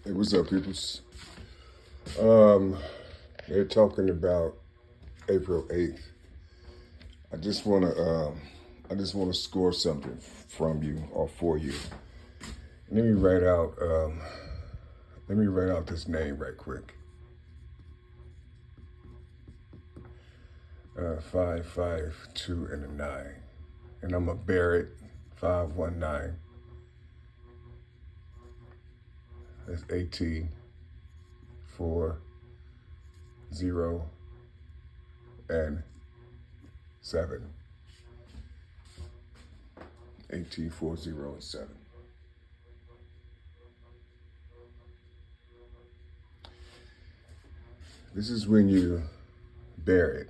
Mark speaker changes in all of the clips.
Speaker 1: Hey, what's up, peoples? Um, they're talking about April 8th. I just wanna I just wanna score something from you or for you. Let me write out this name right quick. 552 and a 9. And I'm a Barrett 519. That's 18 4 0 and 7. 18 4 0 and 7. This is when you bear it.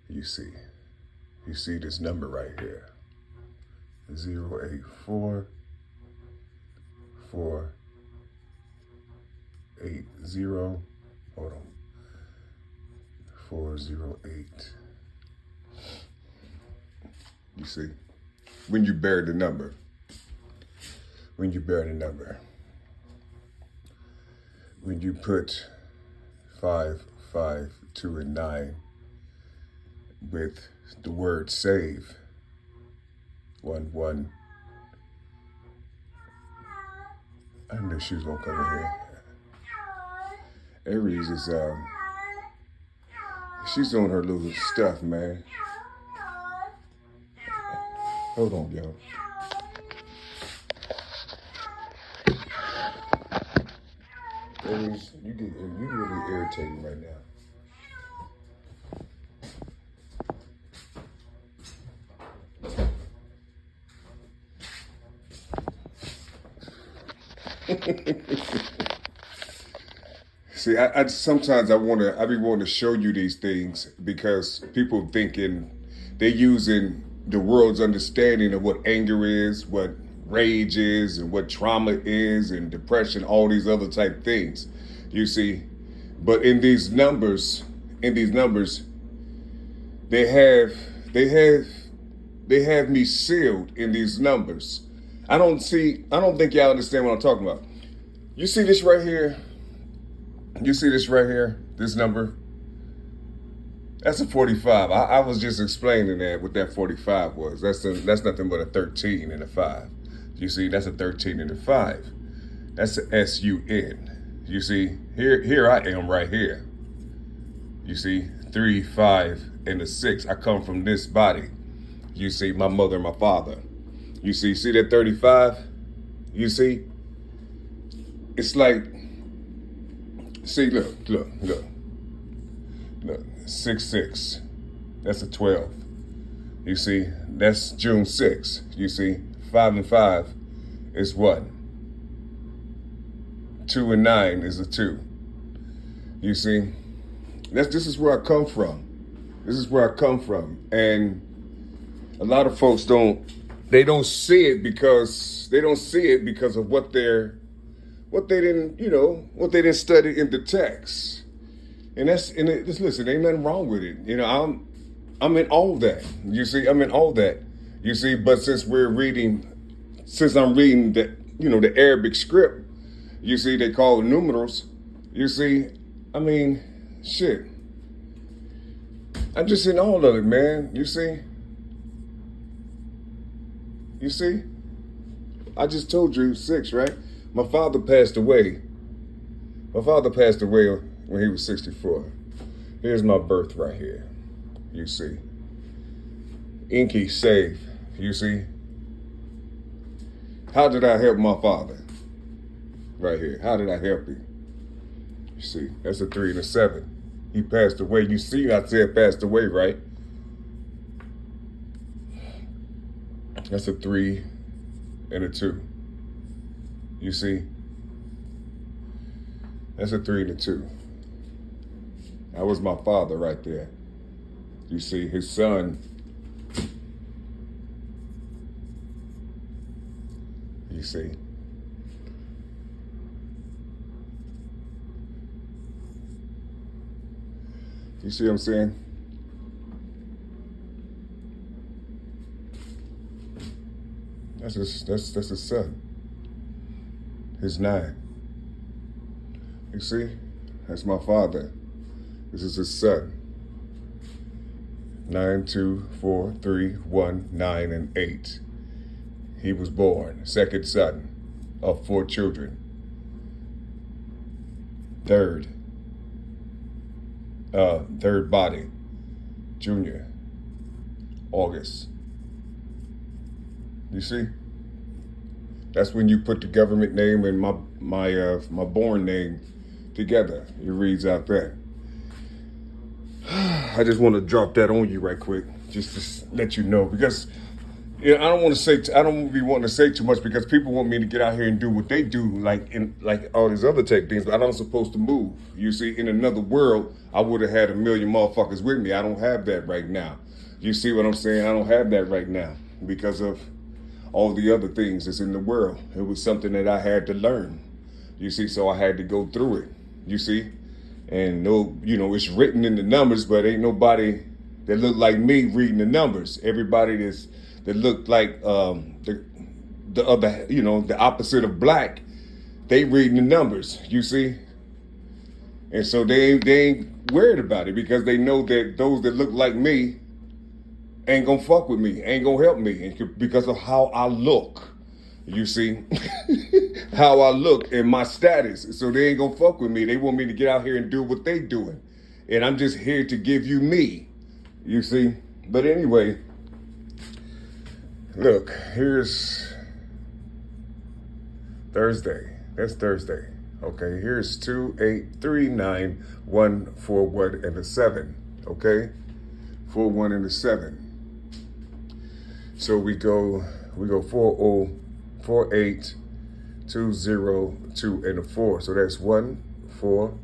Speaker 1: You see this number right here. 084 480. Hold on. 408. You see? When you bear the number. When you put 5, 5, 2, and 9 with the word save. 1, 1. I knew she was gonna come in here. Aries is she's on her little stuff, man. Hold on, y'all. Aries, you really irritating right now. See, I sometimes I be wanting to show you these things because people thinking they're using the world's understanding of what anger is, what rage is, and what trauma is, and depression, all these other type things. You see, but in these numbers, they have me sealed in these numbers. I don't think y'all understand what I'm talking about. You see this right here? This number? That's a 45. I was just explaining that what that 45 was. That's nothing but a 13 and a 5. You see, that's a 13 and a 5. That's a SUN. You see, here I am right here. You see, 3, 5, and a 6. I come from this body. You see, my mother and my father. You see that 35? You see? It's like, see, look. 6, 6. That's a 12. You see, that's June 6. You see, 5 and 5 is what? 2 and 9 is a 2. You see, this is where I come from. And a lot of folks don't see it because of what they didn't study in the text. And listen, ain't nothing wrong with it. I'm in all that. You see, I'm in all that. You see, but since I'm reading the the Arabic script, you see, they call it numerals. You see, I mean, shit. I'm just in all of it, man. You see? I just told you 6, right? My father passed away when he was 64. Here's my birth right here. You see. Inky save. You see. How did I help my father? Right here. How did I help him? You see, that's a 3 and a 7. He passed away. You see, I said passed away, right? That's a 3 and a 2. You see? That's a 3 and a 2. That was my father right there. You see, his son. You see? You see what I'm saying? That's his son. His 9. You see? That's my father. This is his son. 9, 2, 4, 3, 1, 9, and 8. He was born, second son of 4 children. Third body, Junior, August. You see? That's when you put the government name and my born name together. It reads out there. I just want to drop that on you right quick, just to let you know, because I don't want to say, I don't be wanting to say too much because people want me to get out here and do what they do, like all these other tech things, but I'm supposed to move. You see, in another world, I would have had a million motherfuckers with me. I don't have that right now. You see what I'm saying? I don't have that right now because of all the other things that's in the world. It was something that I had to learn. You see, so I had to go through it. You see? And it's written in the numbers, but ain't nobody that look like me reading the numbers. Everybody that look like the other, the opposite of black, they reading the numbers. You see, and so they ain't worried about it because they know that those that look like me ain't gonna fuck with me, ain't gonna help me, because of how I look. You see, how I look and my status. So they ain't gonna fuck with me. They want me to get out here and do what they doing. And I'm just here to give you me. You see? But anyway, look, here's Thursday. That's Thursday. Okay, here's 2, 8, 3, 9, 1, 4, 1, and a 7. Okay? 4, 1, and a 7. So we go 4, 0, 4, 8, 2, 0, 2, and a 4. So that's 1, 4,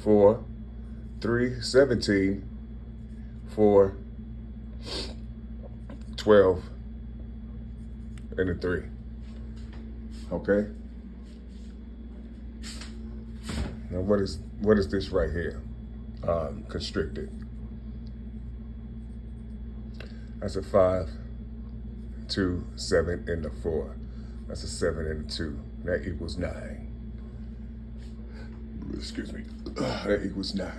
Speaker 1: 4, 3, 17, 4, 12, and a 3. Okay? Now what is this right here? Constricted. That's a 5, 2, 7, and a 4. That's a 7 and a 2. That equals 9. Excuse me. That equals 9.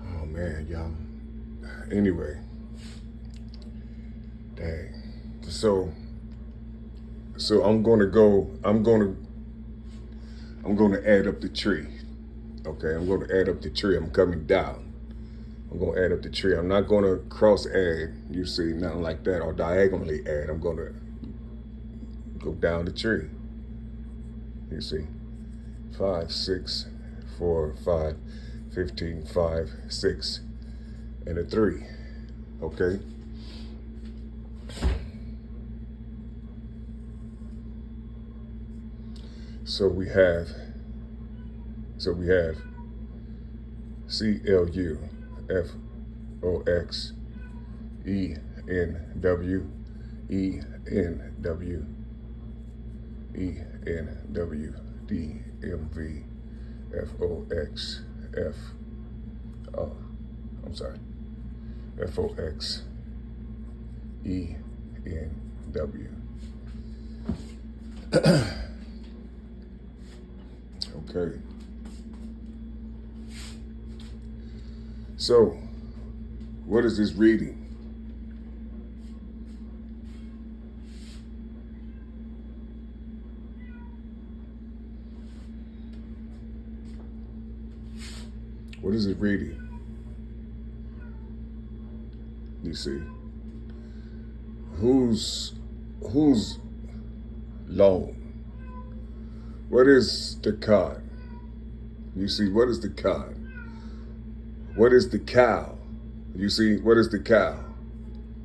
Speaker 1: Oh man, y'all. Anyway. Dang. So I'm gonna add up the tree. Okay, I'm gonna add up the tree. I'm coming down. I'm going to add up the tree. I'm not going to cross add, you see, nothing like that, or diagonally add. I'm going to go down the tree. You see, 5, 6, 4, 5, 15, 5, 6, and a 3. Okay? So we have CLU. FOX ENW ENW ENW DMV FOX FOX ENW. Okay. So, what is this reading? What is it reading? You see, who's loan? What is the card? You see, what is the card? What is the cow? You see, what is the cow?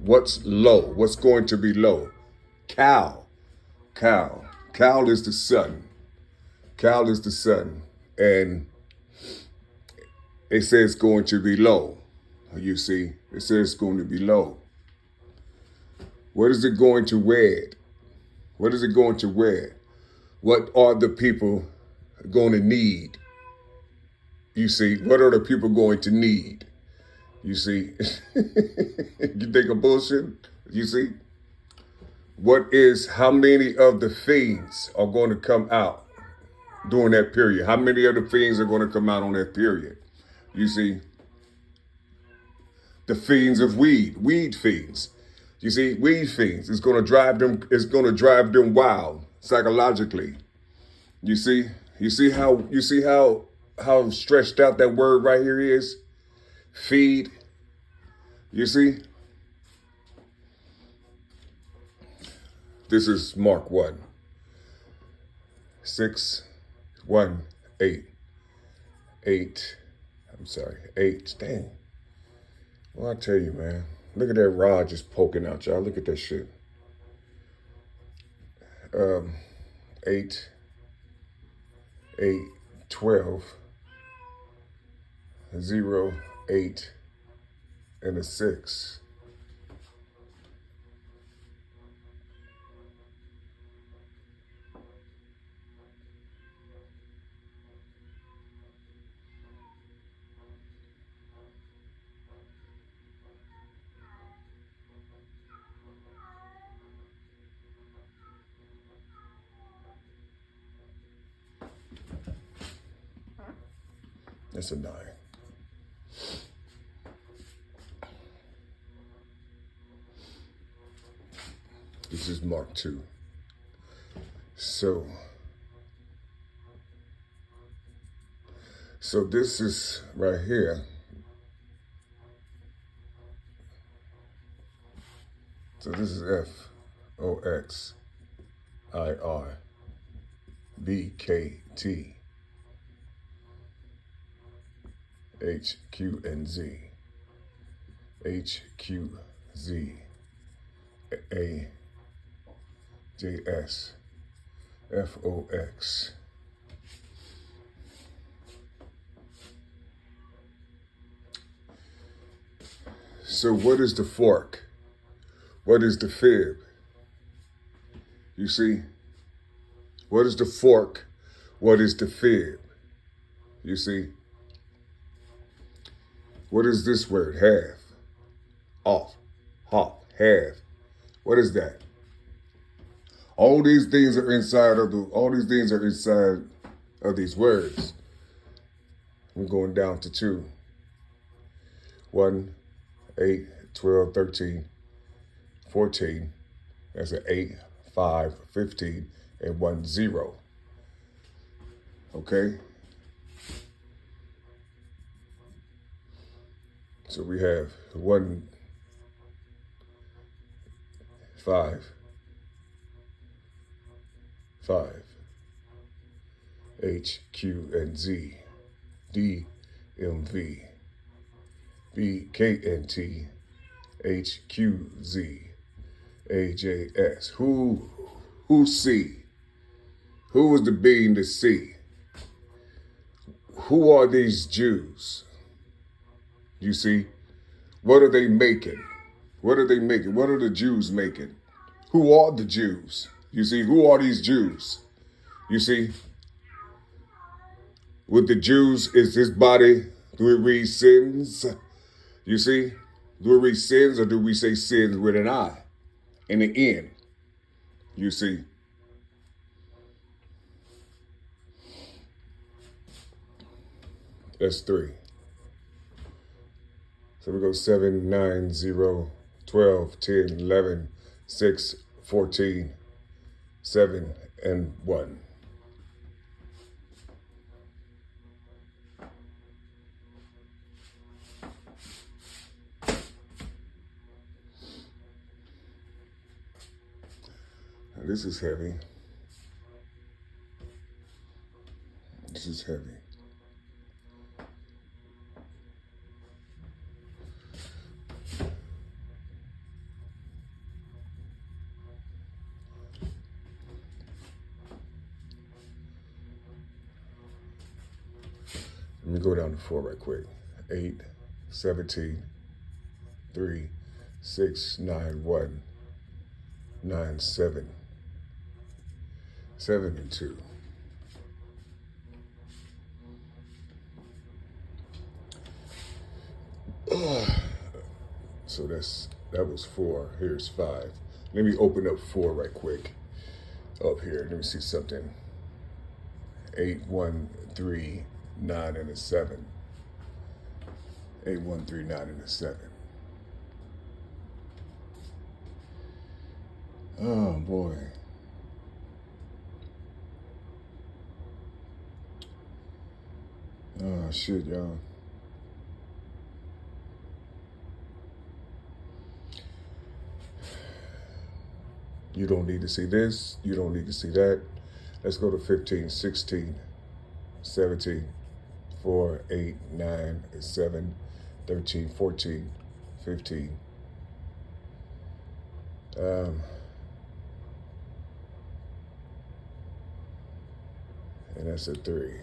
Speaker 1: What's low? What's going to be low? Cow. Cow. Cow is the sun. Cow is the sun. And it says going to be low. You see, it says going to be low. What is it going to wear? What is it going to wear? What are the people going to need? You see, what are the people going to need? You see, you think of bullshit? You see, What is how many of the fiends are going to come out during that period? How many of the fiends are going to come out on that period? You see, the fiends of weed fiends. You see, weed fiends. It's going to drive them. It's going to drive them wild psychologically. You see, how stretched out that word right here is. Feed. You see, this is Mark 1, 6, 1, 8, 8. I'm sorry, 8. Dang. Well, I tell you, man. Look at that rod just poking out, y'all. Look at that shit. 8, 8, 12, 0, 8, and a 6. That's a 9. This is Mark 2. So this is right here. So this is FOXIRBKT HQ and Z HQZ AJS FOX. So what is the fork? What is the fib? You see? What is the fork? What is the fib? You see? What is this word? Have. Off. Hop. Have. What is that? All these things are inside of these words. We're going down to 2. 1, 8, 12, 13, 14. That's an 8, 5, 15, and 1, 0. Okay? So we have 1, 5, 5, H, Q, and Z, D, M, V, B, K, N, T, H, Q, Z, A, J, S. Who C? Who was the being to C? Who are these Jews? You see? What are they making? What are they making? What are the Jews making? Who are the Jews? You see? Who are these Jews? You see? With the Jews, is this body, do we read sins? You see? Do we read sins or do we say sins with an I and an N? You see? That's 3. So we go 7, 9, 0, 12, 10, 11, 6, 14, 7, and 1. Now this is heavy. This is heavy. Let me go down to 4 right quick. 8, 17, 3, 6, 9, 1, 9, 7, 7 and 2. So that was 4. Here's 5. Let me open up 4 right quick. Up here, let me see something. 8, 1, 3, 9, and a 7. 8, 1, 3, 9, and a 7. Oh boy. Oh shit, y'all. You don't need to see this. You don't need to see that. Let's go to 15, 16, 17, 4, 8, 9, 7, 13, 14, 15. And that's a 3.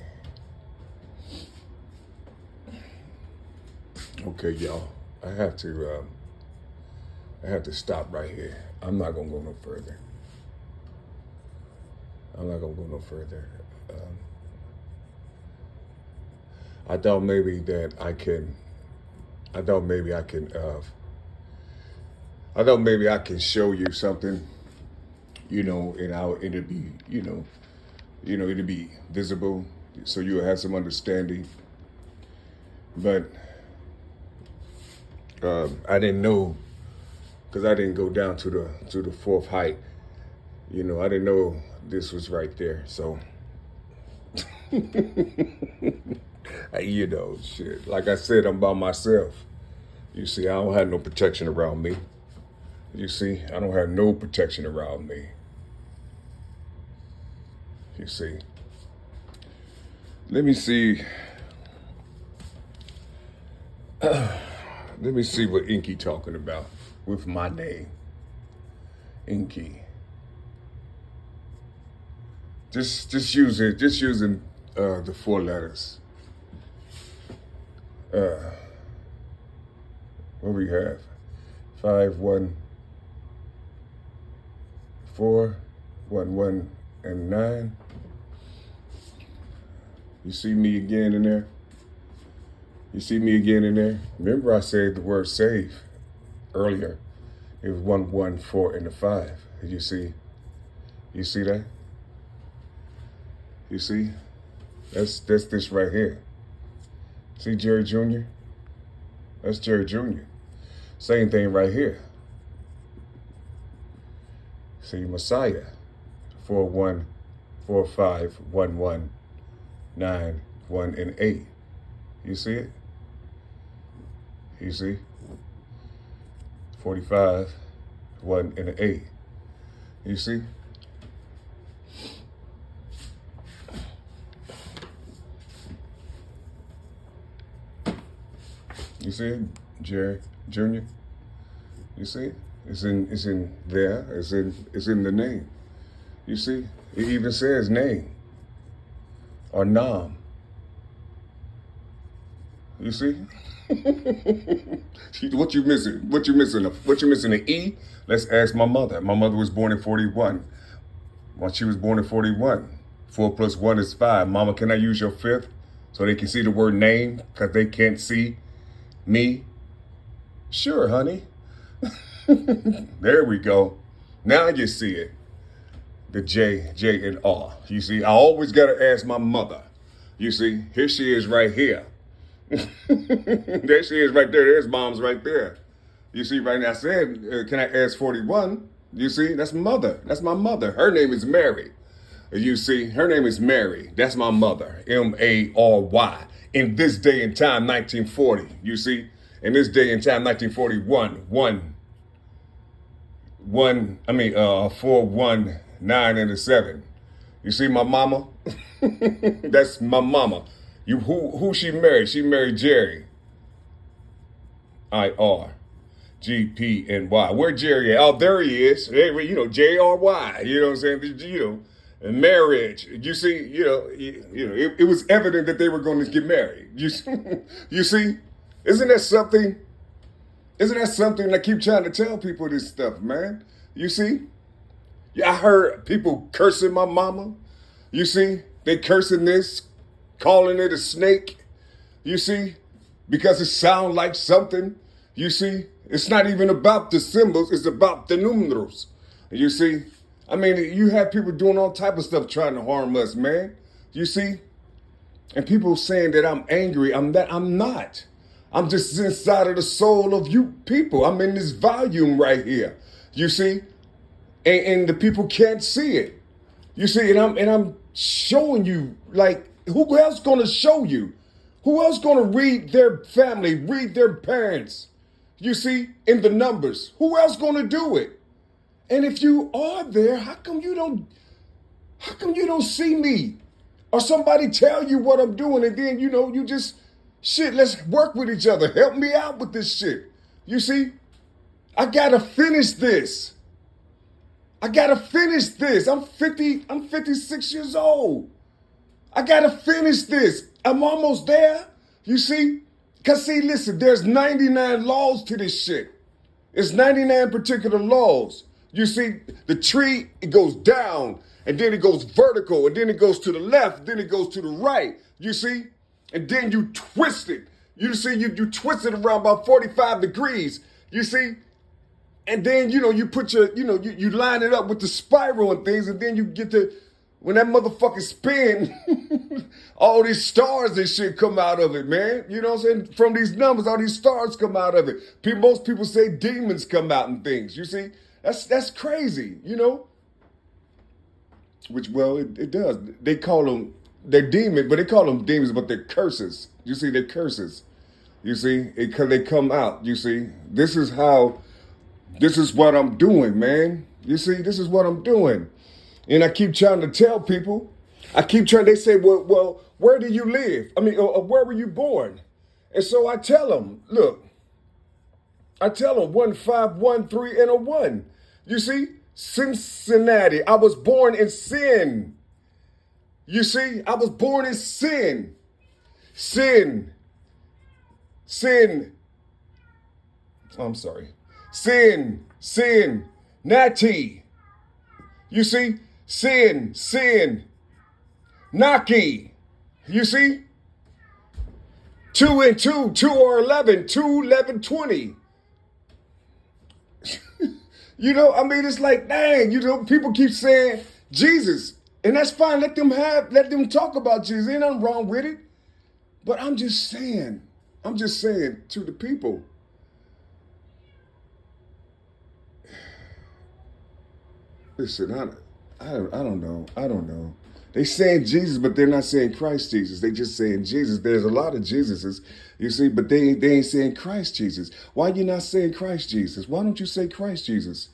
Speaker 1: Okay, y'all. I have to stop right here. I'm not gonna go no further. I thought maybe that I can. I thought maybe I can. I thought maybe I can show you something. And it'll be, it'll be visible, so you'll have some understanding. But I didn't know, because I didn't go down to the 4th height. I didn't know this was right there. So, shit. Like I said, I'm by myself. You see, I don't have no protection around me. You see, I don't have no protection around me. You see. Let me see. Let me see what Inky talking about with my name. Inky. Just using the 4 letters. What we have? 5, 1, 4, 1, 1, and 9. You see me again in there? Remember I said the word save earlier. It was 1, 1, 4, and a 5. Did you see? You see that? You see? That's this right here. See Jerry Jr.? That's Jerry Jr. Same thing right here. See Messiah. 4, 1, 4, 5, 1, 1, 9, 1, and 8. You see it? You see? 45, 1, and an 8. You see? You see it, Jerry Jr.? You see it? It's in there. It's in the name. You see? It even says name or nam. You see? What you missing? What you missing? An E? Let's ask my mother. My mother was born in 41. When she was born in 41, 4 plus 1 is 5. Mama, can I use your 5th so they can see the word name because they can't see me? Sure, honey. There we go. Now you see it. The J, and R. You see, I always got to ask my mother. You see, here she is right here. There she is right there. There's mom's right there. You see, right now I said, can I ask 41? You see, that's mother. That's my mother. Her name is Mary. You see, her name is Mary. That's my mother. Mary. In this day and time, 1940. You see, in this day and time, 1941, 4, 1, 9, and a 7. You see my mama? That's my mama. Who she married? She married Jerry. IRGPNY. Where Jerry at? Oh, there he is. JRY. You know what I'm saying? Marriage. You see, it was evident that they were going to get married. You see? Isn't that something? I keep trying to tell people this stuff, man. You see? Yeah, I heard people cursing my mama. You see? They cursing this, calling it a snake. You see? Because it sounds like something. You see? It's not even about the symbols. It's about the numerals. You see? I mean, you have people doing all type of stuff trying to harm us, man. You see? And people saying that I'm angry. I'm not. I'm just inside of the soul of you people. I'm in this volume right here. You see? And the people can't see it. You see, and I'm showing you, like, who else gonna show you? Who else gonna read their family, read their parents? You see, in the numbers. Who else gonna do it? And if you are there, how come you don't see me? Or somebody tell you what I'm doing, and then you just shit, let's work with each other. Help me out with this shit. You see? I gotta finish this. I gotta finish this. I'm 56 years old. I gotta finish this. I'm almost there. You see? Cause see, listen, there's 99 laws to this shit. It's 99 particular laws. You see, the tree, it goes down, and then it goes vertical, and then it goes to the left, then it goes to the right. You see? And then you twist it. You see, you twist it around about 45 degrees. You see? And then, you put your, you line it up with the spiral and things, and then you get to, when that motherfucker spin, all these stars and shit come out of it, man. You know what I'm saying? From these numbers, all these stars come out of it. Most people say demons come out and things. You see? That's crazy, Which, well, it does. They call them, they're demons, but they call them demons, but they're curses. You see, they're curses. You see? Because they come out, you see? This is what I'm doing, man. You see, this is what I'm doing. And I keep trying to tell people, they say, well, where do you live? I mean, or where were you born? And so I tell them, look, 1, 5, 1, 3, and a 1. You see, Cincinnati, I was born in sin. You see, I was born in sin. Sin. I'm sorry. Sin, Natty. You see? Sin, Naki. You see? 2 and 2, 2 or 11, 2, 11, 20. I mean, it's like, dang, people keep saying Jesus, and that's fine. Let them talk about Jesus. Ain't nothing wrong with it. But I'm just saying to the people, listen, I don't know. They saying Jesus, but they're not saying Christ Jesus. They just saying Jesus. There's a lot of Jesuses, you see, but they ain't saying Christ Jesus. Why you not saying Christ Jesus? Why don't you say Christ Jesus?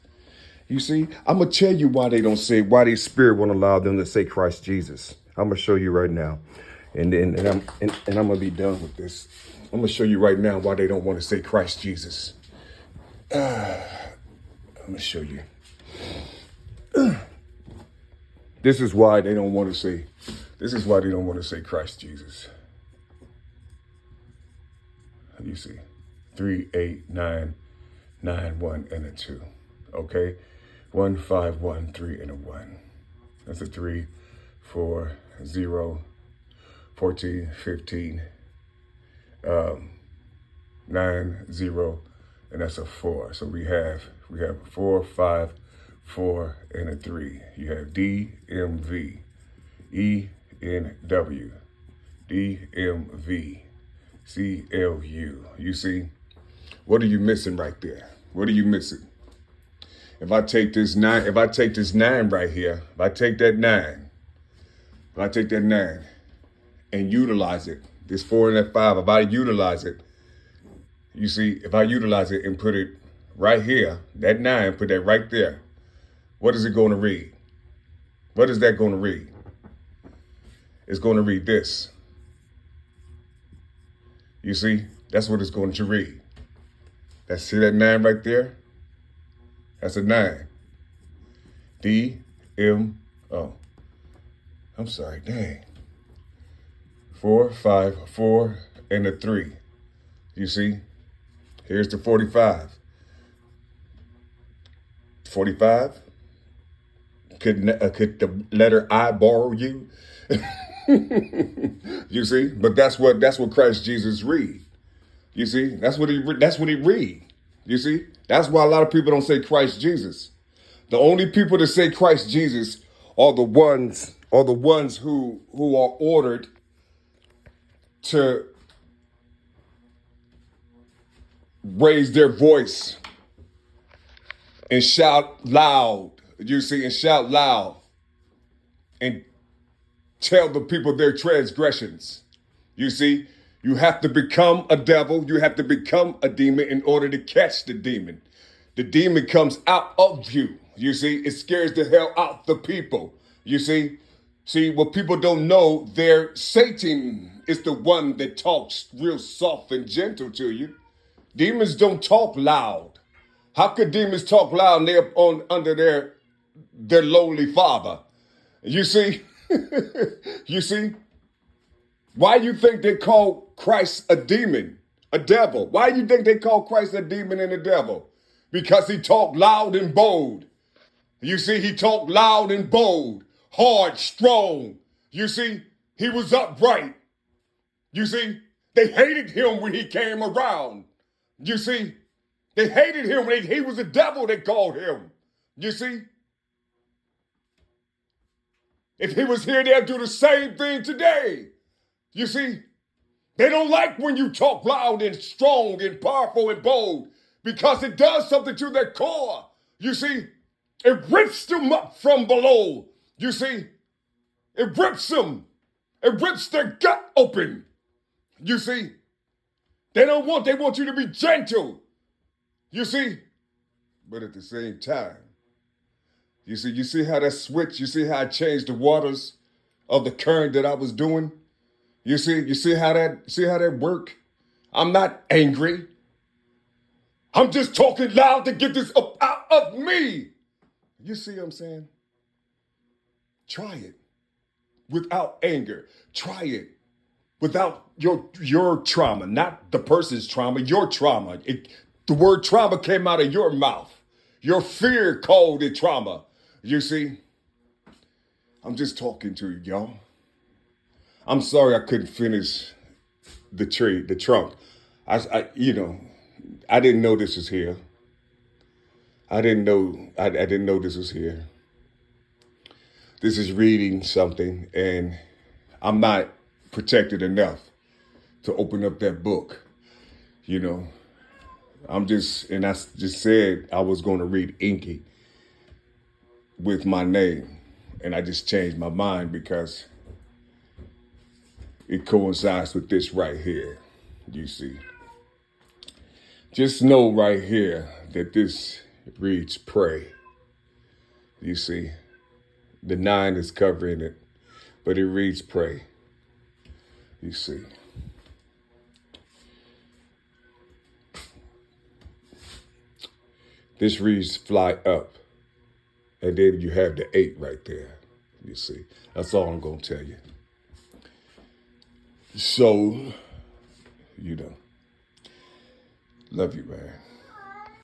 Speaker 1: You see, I'm gonna tell you why they don't say, why their spirit won't allow them to say Christ Jesus. I'm gonna show you right now, and I'm gonna be done with this. I'm gonna show you right now why they don't want to say Christ Jesus. I'm gonna show you. This is why they don't want to say. This is why they don't want to say Christ Jesus. You see, 3, 8, 9, 9, 1, and a 2. Okay, 1, 5, 1, 3, and a 1. That's a 3, 4, 0, 14, 15, 9, 0, and that's a 4. So we have 4, 5, 4, and a 3. You have D, M, V, E, N, W, D, M, V, C, L, U. You see? What are you missing right there? What are you missing? If I take this 9 right here, if I take that 9 and utilize it, this 4 and that 5, if I utilize it, you see, if I utilize it and put it right here, that 9, put that right there, what is it going to read? What is that going to read? It's going to read this. You see, that's what it's going to read. See that 9 right there? That's a 9. D, M, oh, I'm sorry, dang. 4, 5, 4, and a 3. You see? Here's the 45. 45? Could the letter I borrow you? You see? But that's what Christ Jesus read. You see? That's what he read. You see? That's why a lot of people don't say Christ Jesus. The only people that say Christ Jesus are the ones who are ordered to raise their voice and shout loud. You see, and shout loud and tell the people their transgressions. You see, you have to become a devil, you have to become a demon in order to catch the demon. The demon comes out of you. You see, it scares the hell out the people. You see, what people don't know, Satan is the one that talks real soft and gentle to you. Demons don't talk loud. How could demons talk loud and they're under their lowly father? You see, you see, why you think they call Christ a demon, a devil? Why you think they call Christ a demon and a devil? Because he talked loud and bold. You see, he talked loud and bold, hard, strong. You see, he was upright. You see, they hated him when he came around. You see, they hated him when he was the devil, they called him. You see, if he was here, they'd do the same thing today. You see, they don't like when you talk loud and strong and powerful and bold because it does something to their core. You see, it rips them up from below. You see, it rips them. It rips their gut open. You see, they want you to be gentle. You see, but at the same time, you see how that switch, you see how I changed the waters of the current that I was doing? You see how that work? I'm not angry. I'm just talking loud to get this up out of me. You see what I'm saying? Try it without anger. Try it without your trauma, not the person's trauma, your trauma. The word trauma came out of your mouth. Your fear called it trauma. You see? I'm just talking to you, y'all. I'm sorry I couldn't finish the trunk. I didn't know this was here. I didn't know this was here. This is reading something, and I'm not protected enough to open up that book. You know, I just said I was going to read Inky with my name, and I just changed my mind because it coincides with this right here. You see, just know right here that this reads pray. You see, the 9 is covering it, but it reads pray. You see. This reads fly up. And then you have the 8 right there. You see. That's all I'm going to tell you. So, love you, man.